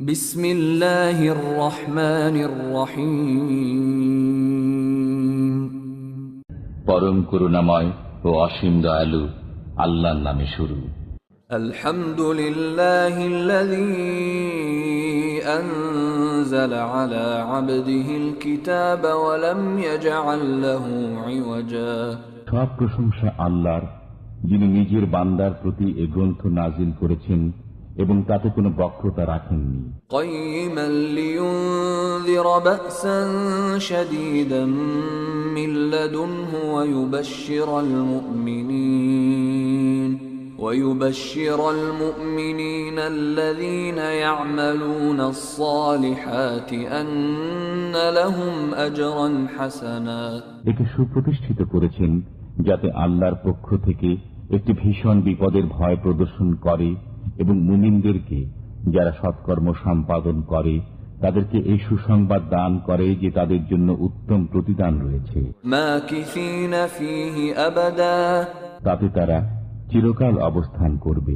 বিসমিল্লাহির রহমানির রহিম। পরম করুণাময় ও অসীম দয়ালু আল্লাহর নামে শুরু। আলহামদুলিল্লাহিল্লাযী আনজালা আলা আবদিহিল কিতাবা ওয়া লাম ইয়াজআল লাহু ইওয়াজা। সব প্রশংসা আল্লাহর, যিনি নিজের বান্দার প্রতি এ গ্রন্থ নাজিল করেছেন এবং তাতে কোনো বক্রতা রাখেননি। কাইয়িমান লিয়ুনযিরা বা'সান শাদীদান মিন লাদুনহু ويبشر المؤمنين الذين يعملون الصالحات أن لهم أجرا حسنا। একে সুপ্রতিষ্ঠিত করেছেন যাতে আল্লাহর পক্ষ থেকে একটি ভীষণ বিপদের ভয় প্রদর্শন করে এবং মুমিনদেরকে যারা সৎকর্ম সম্পাদন করে তাদেরকে এই সুসংবাদ দান করে যে তাদের জন্য উত্তম প্রতিদান রয়েছে। মাকিসিনা ফীহি আবাদা, তাতে তারা চিরকাল অবস্থান করবে।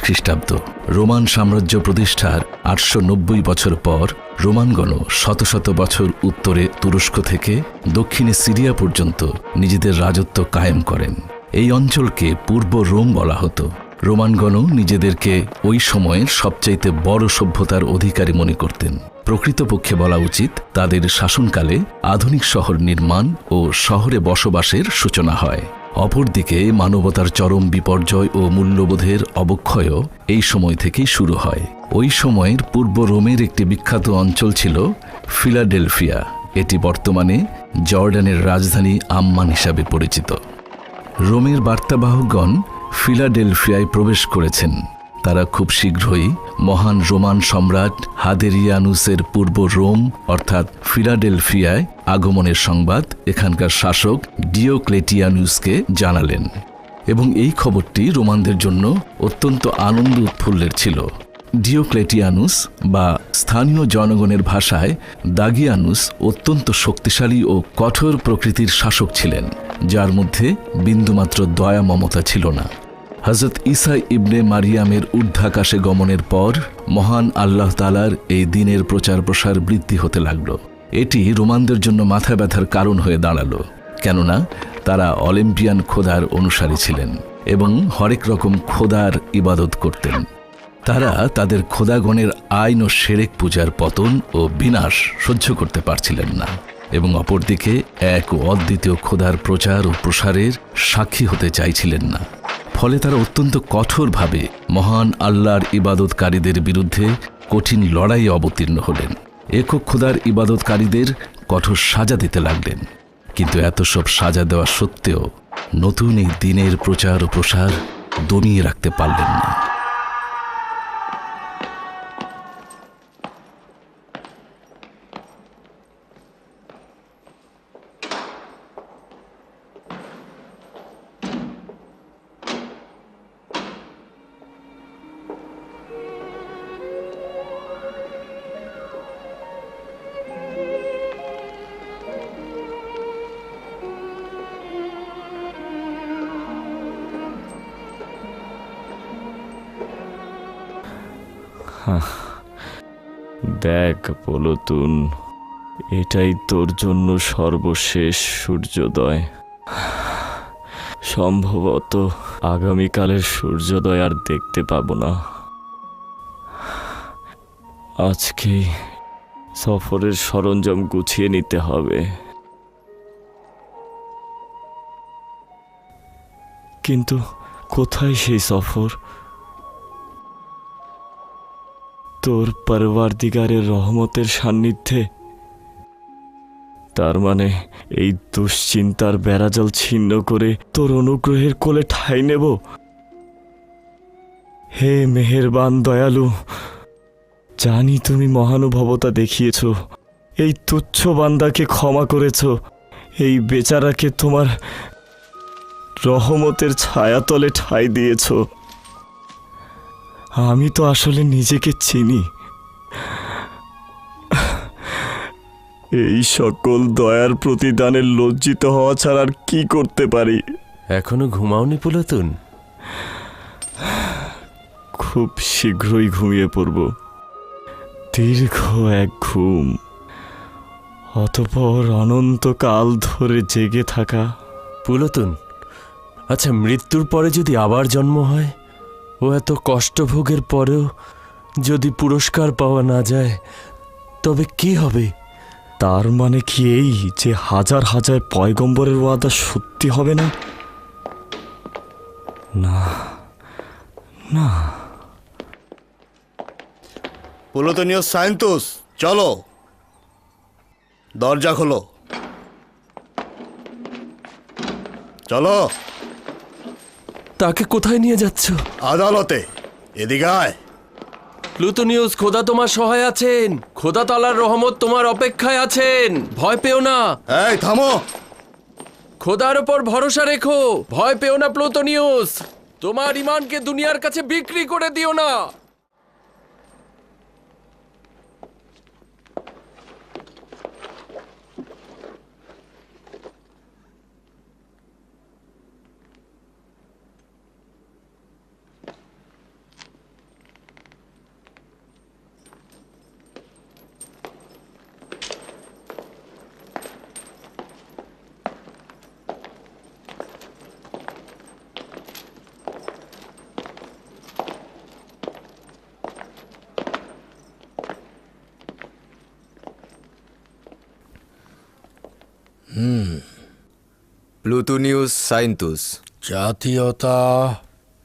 খ্রিস্টাব্দ রোমান সাম্রাজ্য প্রতিষ্ঠার ৮৯০ বছর পর রোমানগণ শত শত বছর উত্তরে তুরস্ক থেকে দক্ষিণে সিরিয়া পর্যন্ত নিজেদের রাজত্ব কায়েম করেন। এই অঞ্চলকে পূর্ব রোম বলা হতো। রোমানগণ নিজেদেরকে ওই সময়ের সবচাইতে বড় সভ্যতার অধিকারী মনে করতেন। প্রকৃতপক্ষে বলা উচিত তাদের শাসনকালে আধুনিক শহর নির্মাণ ও শহরে বসবাসের সূচনা হয়। অপরদিকে মানবতার চরম বিপর্যয় ও মূল্যবোধের অবক্ষয়ও এই সময় থেকেই শুরু হয়। ওই সময়ের পূর্ব রোমের একটি বিখ্যাত অঞ্চল ছিল ফিলাডেলফিয়া। এটি বর্তমানে জর্ডানের রাজধানী আম্মান হিসাবে পরিচিত। রোমের বার্তাবাহকগণ ফিলাডেলফিয়ায় প্রবেশ করেছেন। তারা খুব শীঘ্রই মহান রোমান সম্রাট হাদেরিয়ানুসের পূর্ব রোম অর্থাৎ ফিলাডেলফিয়ায় আগমনের সংবাদ এখানকার শাসক ডিওক্লেটিয়ানুসকে জানালেন এবং এই খবরটি রোমানদের জন্য অত্যন্ত আনন্দ উৎফুল্লের ছিল। ডিওক্লেটিয়ানুস বা স্থানীয় জনগণের ভাষায় দাগিয়ানুস অত্যন্ত শক্তিশালী ও কঠোর প্রকৃতির শাসক ছিলেন, যার মধ্যে বিন্দুমাত্র দয়া মমতা ছিল না। হযরত ঈসা ইবনে মারিয়ামের ঊর্ধ্বাকাশে গমনের পর মহান আল্লাহ তাআলার এই দিনের প্রচার প্রসার বৃদ্ধি হতে লাগল। এটি রোমানদের জন্য মাথা ব্যথার কারণ হয়ে দাঁড়ালো, কেননা তারা অলিম্পিয়ান খোদার অনুসারী ছিলেন এবং হরেক রকম খোদার ইবাদত করতেন। তারা তাদের খোদাগণের আইন ও শিরক পূজার পতন ও বিনাশ সহ্য করতে পারছিলেন না এবং অপরদিকে এক ও অদ্বিতীয় খোদার প্রচার ও প্রসারের সাক্ষী হতে চাইছিলেন না। ফলে তারা অত্যন্ত কঠোরভাবে মহান আল্লাহর ইবাদতকারীদের বিরুদ্ধে কঠিন লড়াইয়ে অবতীর্ণ হলেন। একক খোদার ইবাদতকারীদের কঠোর সাজা দিতে লাগলেন। কিন্তু এত সব সাজা দেওয়া সত্ত্বেও নতুন এই দিনের প্রচার ও প্রসার দমিয়ে রাখতে পারলেন না। দেখ পলতুন, এটাই তোর জন্য সর্বশেষ সূর্যোদয়। সম্ভবত আগামীকালের সূর্যোদয় আর দেখতে পাবো না। আজকেই সফরের সরঞ্জাম গুছিয়ে নিতে হবে। কিন্তু কোথায় সেই সফর? তোর পরওয়ারদিগারের রহমতের সান্নিধ্যে তার মানে এই দুশ্চিন্তার বেড়াজাল ছিন্ন করে তোর অনুগ্রহের কোলে ঠাঁই নেব। হে মেহেরবান দয়ালু, জানি তুমি মহানুভবতা দেখিয়েছ, এই তুচ্ছ বান্দাকে ক্ষমা করেছ, এই বেচারাকে তোমার রহমতের ছায়াতলে ঠাঁই দিয়েছ। আমি তো আসলে নিজেকে চিনি। এই সকল দয়ার প্রতিদানের লজ্জিত হওয়া ছাড়া আর কি করতে পারি? এখনো ঘুমাওনি পুলতুন? খুব শীঘ্রই ঘুমিয়ে পড়ব, দীর্ঘ এক ঘুম, অতঃপর অনন্তকাল ধরে জেগে থাকা। পুলতুন, আচ্ছা, মৃত্যুর পরে যদি আবার জন্ম হয়, ও এত কষ্টভোগের পরেও যদি পুরস্কার পাওয়া না যায়, তবে কি হবে? তার মানে কি এই যে হাজার হাজার পয়গম্বরের ওয়াদা সত্যি হবে না? না না। পুলতনীয় সায়েন্তুস, চলো, দরজা খোলো, চলো। তাকে কোথায় নিয়ে যাচ্ছ? আদালতে। এদিকে আয়। প্লুটোনিয়াস, খোদা তোমার সহায় আছেন। খোদা তাআলার রহমত তোমার অপেক্ষায় আছেন। ভয় পেও না। এই থামো। খোদার উপর ভরসা রেখো। ভয় পেও না প্লুটোনিয়াস। তোমার ঈমানকে দুনিয়ার কাছে বিক্রি করে দিও না। প্লুটোনিয়াস সায়েন্তুস। জাতীয়তা?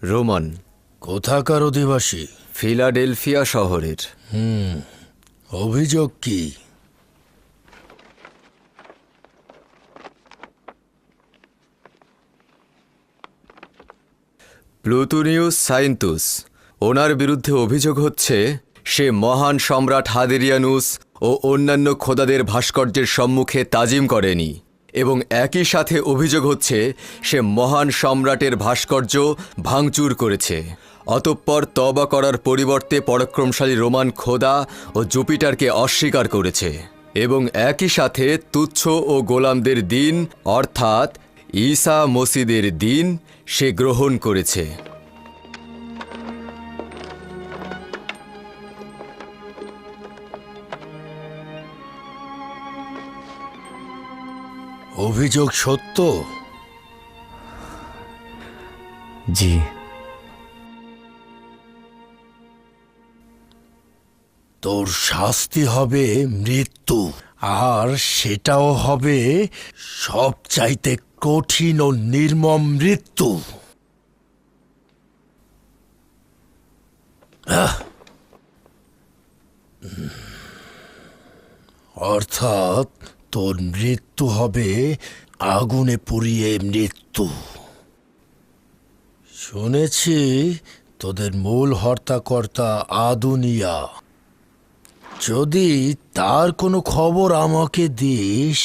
রোমান। কোথাকার অধিবাসী? ফিলাডেলফিয়া শহরের। অভিযোগ কি? প্লুটোনিয়াস সায়েন্তুস, ওনার বিরুদ্ধে অভিযোগ হচ্ছে সে মহান সম্রাট হাদেরিয়ানুস ও অন্যান্য খোদাদের ভাস্কর্যের সম্মুখে তাজিম করেনি, এবং একই সাথে অভিযোগ হচ্ছে সে মহান সম্রাটের ভাস্কর্য ভাঙচুর করেছে। অতঃপর তওবা করার পরিবর্তে পরাক্রমশালী রোমান খোদা ও জুপিটারকে অস্বীকার করেছে, এবং একই সাথে তুচ্ছ ও গোলামদের দিন অর্থাৎ ঈসা মসিদের দিন সে গ্রহণ করেছে। অভিযোগ সত্য? জি। তোর শাস্তি হবে মৃত্যু, আর সেটাও হবে সবচাইতে কঠিন ও নির্মম মৃত্যু। অর্থাৎ তোর মৃত্যু হবে আগুনে পুড়িয়ে মৃত্যু। শুনেছি তোদের মূল হর্তাকর্তা আদুনিয়া। যদি তার কোনো খবর আমাকে দিস,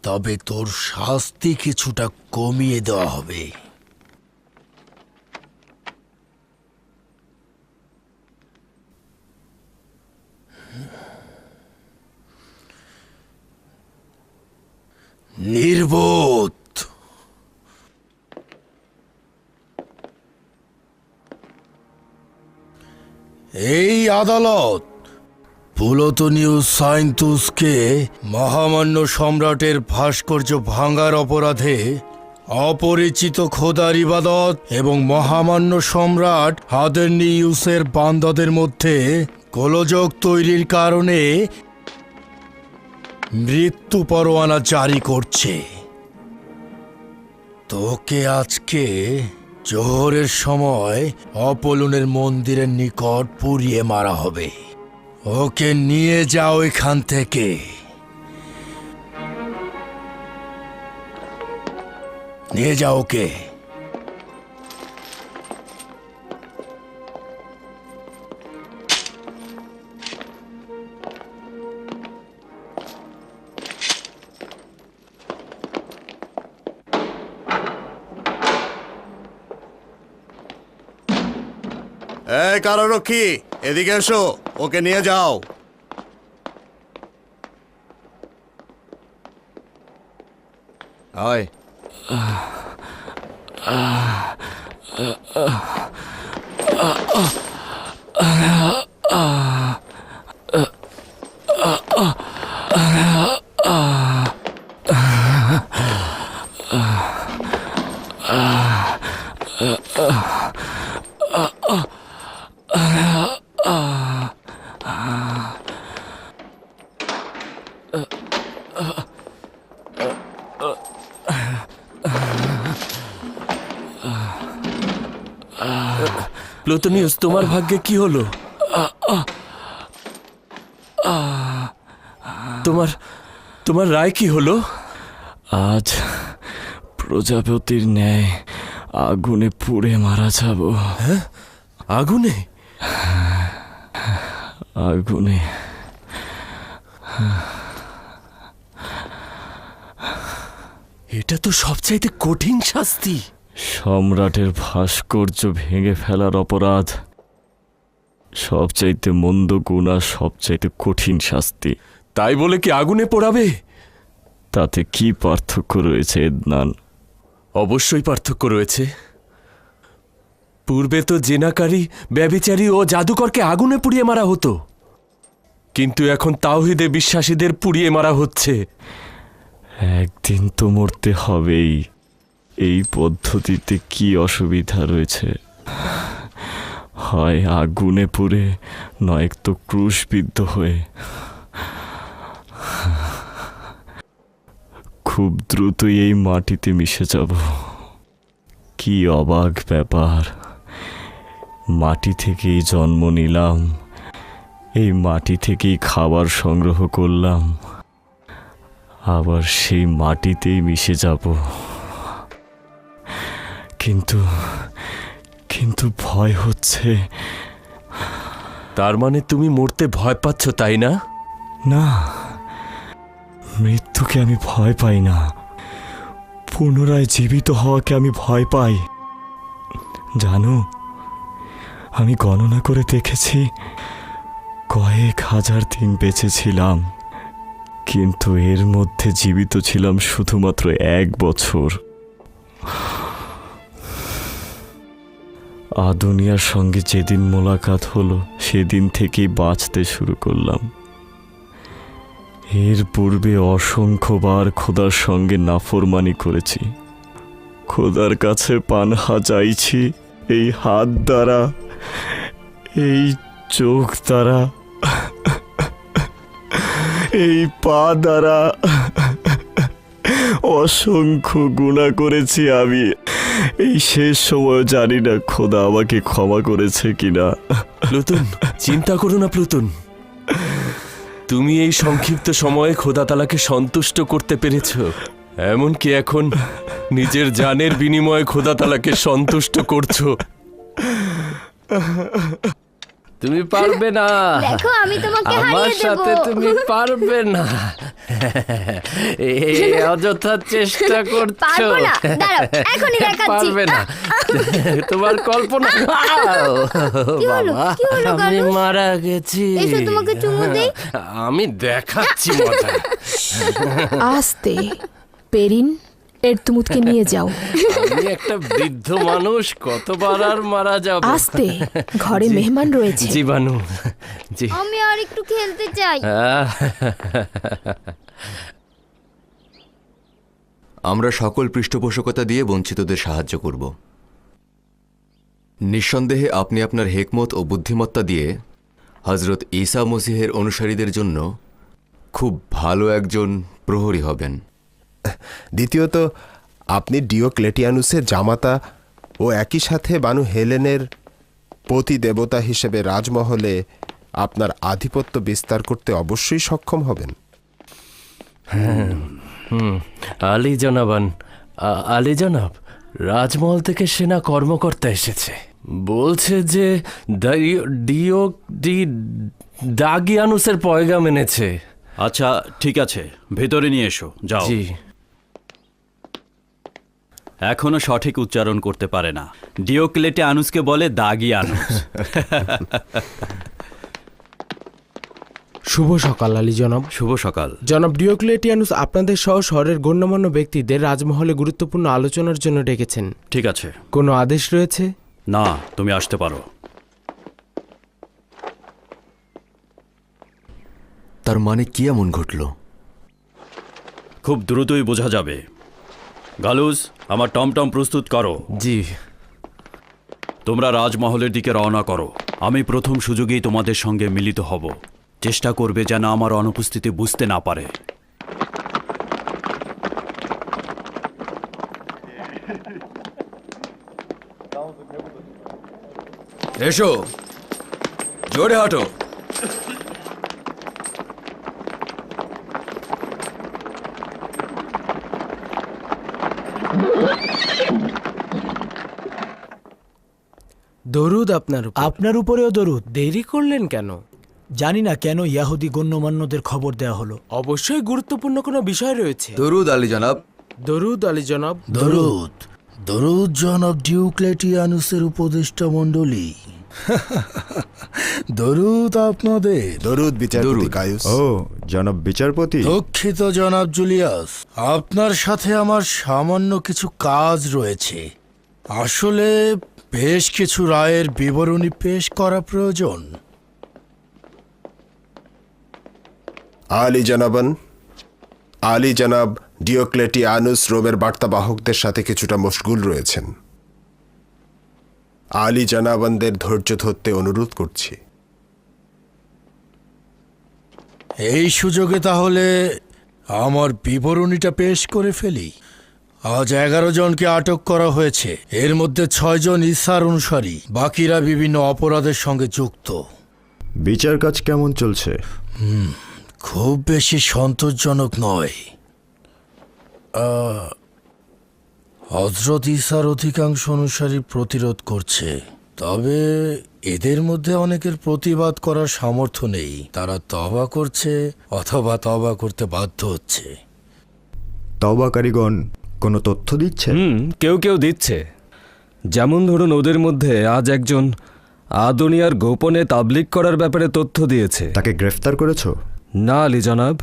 তবে তোর শাস্তি কিছুটা কমিয়ে দেওয়া হবে। নির্বোধ! এই আদালত প্লুটোনিয়াস সায়েন্তুসকে মহামান্য সম্রাটের ভাস্কর্য ভাঙার অপরাধে অপরিচিত খোদার ইবাদত এবং মহামান্য সম্রাট হাদেরনিউসের বান্দাদের মধ্যে গোলযোগ তৈরির কারণে মৃত্যু পরোয়ানা জারি করছে। তোকে আজকে জোহরের সময় অপোলনের মন্দিরের নিকট পুড়িয়ে মারা হবে। ওকে নিয়ে যাও এখান থেকে। নিয়ে যাও ওকে। এই কারারক্ষী, এদিকে এসো, ওকে নিয়ে যাও। আয়। প্লুটোনিয়াস, তোমার ভাগ্যে কি হলো? তোমার তোমার রায় কি হলো? আজ প্রজাপতির ন্যায় আগুনে পুড়ে মারা যাব। হ্যাঁ, আগুনে? আগুনে। এটা তো সবচাইতে কঠিন শাস্তি। সম্রাটের ভাস্কর্য ভেঙে ফেলার অপরাধ সবচাইতে মন্দ গুণ আর সবচাইতে কঠিন শাস্তি। তাই বলে কি আগুনে পোড়াবে? তাতে কি পার্থক্য রয়েছে এদনান? অবশ্যই পার্থক্য রয়েছে। পূর্বে তো জেনাকারী, ব্যভিচারী ও জাদুকরকে আগুনে পুড়িয়ে মারা হতো, কিন্তু এখন তাওহীদে বিশ্বাসীদের পুড়িয়ে মারা হচ্ছে। একদিন তো মরতে হবেই। এই পদ্ধতিতে কি অসুবিধা রয়েছে? হয় আগুনে পুড়ে, নয়তো ক্রুশবিদ্ধ হয়ে। খুব দ্রুতই এই মাটিতে মিশে যাব। কি অবাক ব্যাপার! মাটি থেকেই জন্ম নিলাম, এই মাটি থেকেই খাবার সংগ্রহ করলাম, আবার সেই মাটিতেই মিশে যাব। কিন্তু কিন্তু ভয় হচ্ছে। তার মানে তুমি মরতে ভয় পাচ্ছ, তাই না? না, মৃত্যুকে আমি ভয় পাই না, পুনরায় জীবিত হওয়াকে আমি ভয় পাই। জানো, আমি গণনা করে দেখেছি, কয়েক হাজার দিন বেঁচে ছিলাম, কিন্তু এর মধ্যে জীবিত ছিলাম শুধুমাত্র 1 বছর। আদুনিয়ার সঙ্গে যেদিন মোলাকাত হলো, সেদিন থেকেই বাঁচতে শুরু করলাম। এর পূর্বে অসংখ্যবার খোদার সঙ্গে নাফরমানি করেছি। খোদার কাছে পানাহা চাইছি এই হাত দ্বারা, এই চোখ দ্বারা, এই পা দ্বারা। অসংখ্য গুনাহ করেছি আমি। এই শেষ সময় জানি না খোদা আমাকে ক্ষমা করেছে কিনা। প্লুটন, চিন্তা করো না প্লুটন। তুমি এই সংক্ষিপ্ত সময়ে খোদা তাআলাকে সন্তুষ্ট করতে পেরেছ। এমনকি এখন নিজের জানের বিনিময়ে খোদা তাআলাকে সন্তুষ্ট করছো। তুমি পারবে না। দেখো, আমি তোমাকে আমার হারিয়ে দেব। সাথে তুমি পারবে না। এই অযথা চেষ্টা করছো। পারবো না, দাঁড়াও, এখনই দেখাচ্ছি। পারবে না। তোমার কল্পনা। কি হলো? বাবা, কি হলো আমি গানু? মারা গেছি। এসো, তোমাকে চুমু দেই। আমি দেখাচ্ছি মজা। আস্তে, পেরিন, এর তুমুদকে নিয়ে যাও। আমি একটা বৃদ্ধ মানুষ, কতবার আর মারা যাব। আস্তে, ঘরে মেহমান রয়েছে। জীবাণু। জি। আমি আর একটু খেলতে চাই। আমরা সকল পৃষ্ঠপোষকতা দিয়ে বঞ্চিতদের সাহায্য করব। নিঃসন্দেহে আপনি আপনার হেকমত ও বুদ্ধিমত্তা দিয়ে হজরত ঈসা মসিহের অনুসারীদের জন্য খুব ভালো একজন প্রহরী হবেন। দ্বিতীয়ত, আপনি ডিওক্লেটিয়ানুসের জামাতা ও একই সাথে বানু হেলেনের পতি দেবতা হিসেবে রাজমহলে আপনার আধিপত্য বিস্তার করতে অবশ্যই সক্ষম হবেন। আলী জনাবান, আলী জনাব, রাজমহল থেকে সেনা কর্মকর্তা এসেছে। বলছে যে দাগিয়ানুসের পয়গাম এনেছে। আচ্ছা ঠিক আছে, ভেতরে নিয়ে এসো, যাও। জি। এখনো সঠিক উচ্চারণ করতে পারে না। ডিওক্লেটিয়ানুসকে বলে দাগিয়ানুস। শুভ সকাল আলী জনাব। শুভ সকাল জনাব ডিওক্লেটিয়ানুস আপনাদের সহ শহরের গণ্যমান্য ব্যক্তিদের রাজমহলে গুরুত্বপূর্ণ আলোচনার জন্য ডেকেছেন। ঠিক আছে। কোনো আদেশ রয়েছে? না, তুমি আসতে পারো। তার মানে কি এমন ঘটল? খুব দ্রুতই বোঝা যাবে। গালুস, আমার টমটম প্রস্তুত করো। জি। তোমরা রাজমহলের দিকে রওনা করো। আমি প্রথম সুযোগেই তোমাদের সঙ্গে মিলিত হব। চেষ্টা করবে যেন আমার অনুপস্থিতি বুঝতে না পারে। এসো, জোরে হাঁটো। দরুদ আপনার উপরেও দরুদ। দেরি করলেন কেন? জানি না কেন ইয়াহুদি গণ্যমান্যদের খবর দেওয়া হলো। অবশ্যই গুরুত্বপূর্ণ কোনো বিষয় রয়েছে। দরুদ আলী জনাব। দরুদ আলী জনাব। দরুদ দরুদ জনাব ডিওক্লেটিয়ানুসের উপদেষ্টা মণ্ডলী। দরুদ আপনাদের। দরুদ বিচারপতি গায়ুস। ও জনাব বিচারপতি। দুঃখিত জনাব জুলিয়াস, আপনার সাথে আমার সামান্য কিছু কাজ রয়েছে। আসলে বেশ কিছু রায়ের বিবরণী পেশ করা প্রয়োজন। আলী জনাব ডিওক্লেটিয়ানুস রোমের বার্তাবাহকদের সাথে কিছুটা মশগুল রয়েছেন। আলী জানাবানদের ধৈর্য ধরতে অনুরোধ করছি। এই সুযোগে তাহলে আমার বিবরণীটা পেশ করে ফেলি। আজ 11 জনকে আটক করা হয়েছে। এর মধ্যে 6 জন ঈসার অনুসারী, বাকিরা বিভিন্ন অপরাধের সঙ্গে যুক্ত। বিচার কাজ কেমন চলছে? খুব বেশি সন্তোষজনক নয়। হযরত ঈসার অধিকাংশ অনুসারী প্রতিরোধ করছে, তবে এদের মধ্যে অনেকের প্রতিবাদ করার সামর্থ্য নেই। তারা তওবা করছে অথবা তওবা করতে বাধ্য হচ্ছে। তওবাকারীগণ কোনো তথ্য দিচ্ছে? কেউ কেউ দিচ্ছে। যেমন ধরুন, ওদের মধ্যে আজ একজন আদুনিয়ার গোপনে তাবলিগ করার ব্যাপারে তথ্য দিয়েছে। তাকে গ্রেফতার করেছো? না আলী জনাব,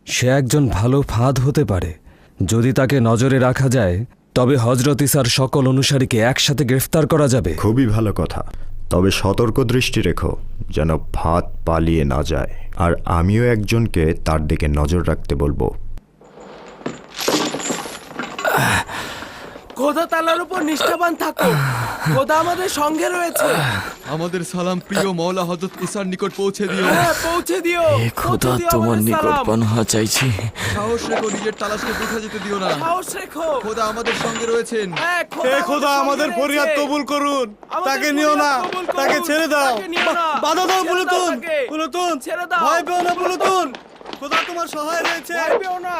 সে একজন ভালো ফাঁদ হতে পারে। যদি তাকে নজরে রাখা যায় তবে হযরত ঈসার সকল অনুসারীকে একসাথে গ্রেফতার করা যাবে। খুবই ভালো কথা। তবে সতর্ক দৃষ্টি রেখো যেন ফাঁদ পালিয়ে না যায়। আর আমিও একজনকে তার দিকে নজর রাখতে বলবো। খোদা তাআলার উপর নিষ্ঠাবান থাকো। খোদা আমাদের সঙ্গে রয়েছে। আমাদের সালাম প্রিয় মওলা হযরত ঈসার নিকট পৌঁছে দিও। হ্যাঁ, পৌঁছে দিও। খোদা, তোমার নিকট পানাহা চাইছি। সাহস রেখো, নিজের তালাশকে বৃথা যেতে দিও না। সাহস রেখো। খোদা আমাদের সঙ্গে রয়েছেন। হে খোদা, আমাদের ফরিয়াদ কবুল করুন। তাকে নিও না, তাকে ছেড়ে দাও। বাধা দাও পুলুতুন। পুলুতুন, ছেড়ে দাও। ভয় পেও না পুলুতুন। খোদা তোমার সহায় রয়েছে। ভয় পেও না।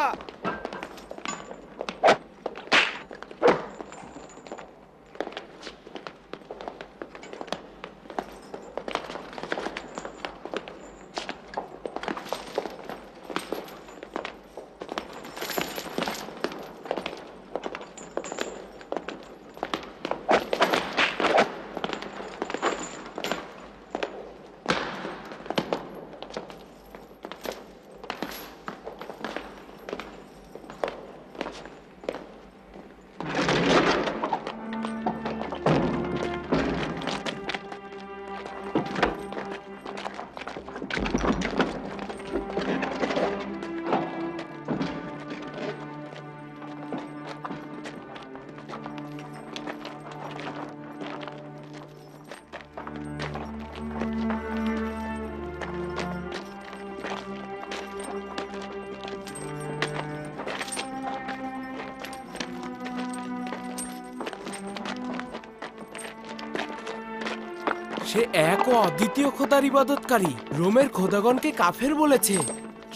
সে এক ও অদ্বিতীয় খোদার ইবাদতকারী। রোমের খোদাগণকে কাফের বলেছে,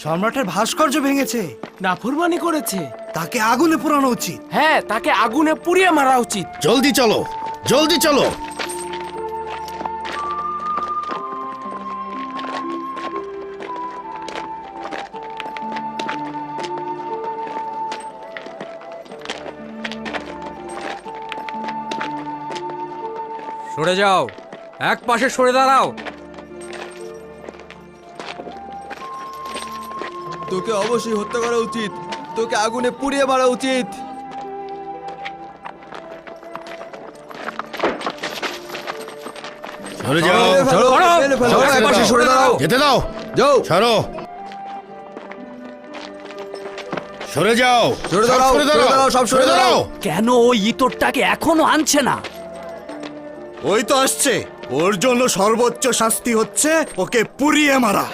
সম্রাটের ভাস্কর্য ভেঙেছে, নাফরমানি করেছে। তাকে আগুনে পোড়ানো উচিত। হ্যাঁ, তাকে আগুনে পুড়িয়ে মারা উচিত। জলদি চলো, জলদি চলো। সরে যাও, এক পাশে সরে দাঁড়াও। তোকে অবশ্যই হত্যা করা উচিত, তোকে আগুনে পুড়িয়ে মারা উচিত। সরে যাও, সরে দাও, যেতে দাও, যাও, সরো, সরে যাও, সরে দাঁড়াও, সরে দাঁড়াও, সব সরে দাঁড়াও। কেন ওই ইতরটাকে এখনো আনছে না? ওই তো আসছে, ওর জন্য সর্বোচ্চ শাস্তি হচ্ছে ওকে পুড়িয়ে মারা।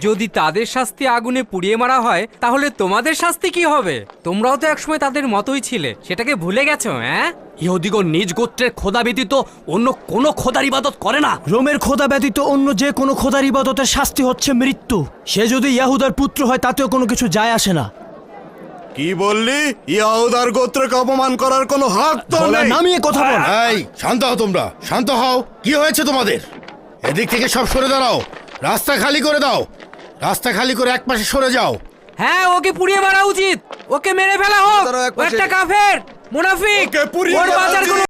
যদি তাদের শাস্তি আগুনে পুড়িয়ে মারা হয়, তাহলে তোমাদের শাস্তি কি হবে? তোমরাও তো একসময় তাদের মতোই ছিলে, সেটাকে ভুলে গেছো? হ্যাঁ, ইহুদিগণ নিজ গোত্রের খোদা ব্যতীত অন্য কোনো খোদার ইবাদত করে না। রোমের খোদা ব্যতীত অন্য যে কোনো খোদার ইবাদতের শাস্তি হচ্ছে মৃত্যু। সে যদি ইয়াহুদার পুত্র হয় তাতেও কোনো কিছু যায় আসে না। কি বললি? ইয়াহুদার গোত্রকে অপমান করার কোনো হক তো নেই। নামিয়ে কথা বল। এই শান্ত হও, তোমরা শান্ত হও। কি হয়েছে তোমাদের? এদিক থেকে সব সরে দাঁড়াও, রাস্তা খালি করে দাও, রাস্তা খালি করে এক পাশে সরে যাও। হ্যাঁ, ওকে পুড়িয়ে মারা উচিত, ওকে মেরে ফেলা হোক। ও একটা কাফের, মুনাফিক, ওকে পুড়িয়ে ওর মারা বাঁচার উচিত। কোনো